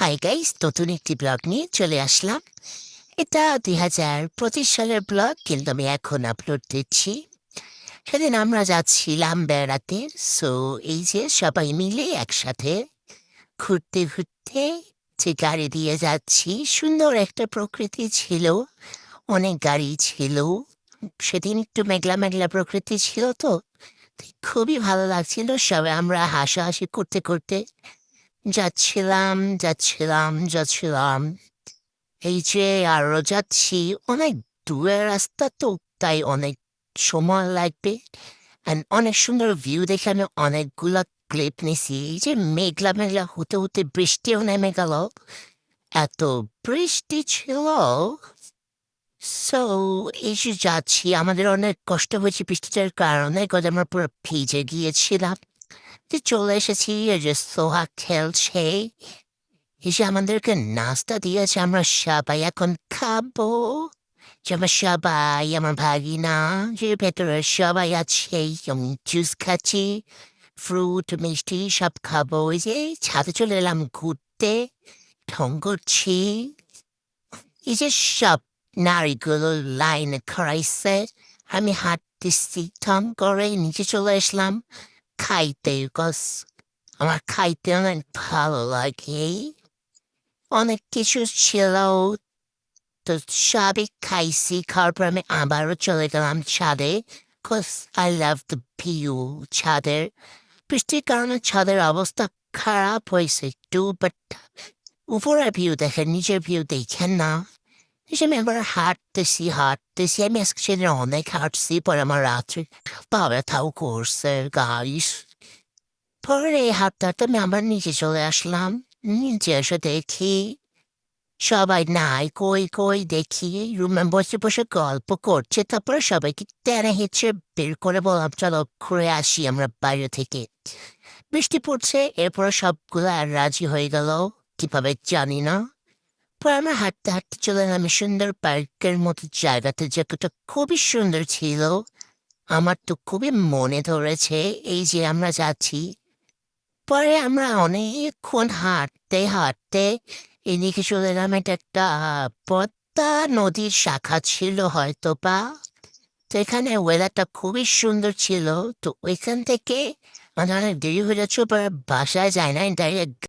Hi guys, নতুন একটি blog নিয়ে চলে আসলাম। এটা 2025 সালের ব্লগ, কিন্তু আমি এখন আপলোড দিচ্ছি। সেদিন আমরা যাচ্ছিলাম বেড়াতে। সো এই যে সবাই মিলে একসাথে ঘুরতে ঘুরতে যে গাড়ি দিয়ে যাচ্ছি, সুন্দর একটা প্রকৃতি ছিল, অনেক গাড়ি ছিল। সেদিন একটু মেঘলা মেঘলা প্রকৃতি ছিল, তো তাই খুবই ভালো লাগছিল। সবাই আমরা হাসাহাসি করতে করতে যাচ্ছিলাম যাচ্ছিলাম যাচ্ছিলাম। এই যে আরো যাচ্ছি, অনেক দূরের রাস্তা, তো তাই অনেক সময় লাগবে। অ্যান্ড অনেক সুন্দর ভিউ দেখে আমি অনেকগুলা ক্লিপ নিছি। এই যে মেঘলা মেঘলা হতে হতে বৃষ্টিও নেমে গেল, এত বৃষ্টি ছিল। সো এই যে যাচ্ছি, আমাদের অনেক কষ্ট হয়েছে বৃষ্টিটার কারণে, কারণ আমরা পুরো ভিজে গিয়েছিলাম। যে চলে এসেছি, এই যে সোহাগ খেলছে, এসে আমাদেরকে নাস্তা দিয়েছে, আমরা সবাই এখন খাবো। যে আমরা সবাই, আমার ভাগিনা, যে ভেতরে সবাই আছে, আমি জুস খাচ্ছি, ফ্রুট মিষ্টি সব খাবো। এই যে ছাদে চলে এলাম ঘুরতে, ঢং করছি। এই যে সব নারীগুলো লাইনে খড়াইছে, আমি হাঁটতেছি ঢং করে, নিচে চলে আসলাম খাইতে, কস আমার খাইতে অনেক ভালো লাগে। অনেক কিছু ছিল, তো সবই খাইছি। খাওয়ার পর আমি আবারও চলে গেলাম ছাদে, cause I love the view. ছাদের বৃষ্টির কারণে ছাদের অবস্থা খারাপ হয়েছে একটু, বাট উপরের ভিউ দেখেন, নিচের ভিউ দেখেন না। এই যে আমি এবার হাঁটতেছি, আমি আজকে সেদিন অনেক হাঁটছি, পরে আমার রাত্রে পা ব্যথাও করছে গাইস। পরে হাঁটতে হাঁটতে আমি আবার নিচে চলে আসলাম। নিচে এসে দেখি সবাই নাই, কই কই দেখি রুমে বসে বসে গল্প করছে। তারপরে সবাইকে টেনে হিচড়ে বের করে বললাম, চলো ঘুরে আসি আমরা বাইরে থেকে। বৃষ্টি পড়ছে, এরপর সবগুলো আর রাজি হয়ে গেল, কিভাবে জানি না। পরে আমরা হাঁটতে হাঁটতে চলে এলাম সুন্দর পার্কের মতো জায়গাতে, জায়গাটা খুবই সুন্দর ছিল। আমার তো খুবই মনে ধরেছে। এই যে আমরা যাচ্ছি, পরে আমরা অনেকক্ষণ হাঁটতে হাঁটতে এদিকে চলে এলাম, এটা একটা পদ্মা নদীর শাখা ছিল হয়তো বা। তো এখানে ওয়েদারটা খুবই সুন্দর ছিল। তো ওইখান থেকে মানে অনেক দেরি হয়ে যাচ্ছে, পরে বাসায় যায় না, ডাইরেক্ট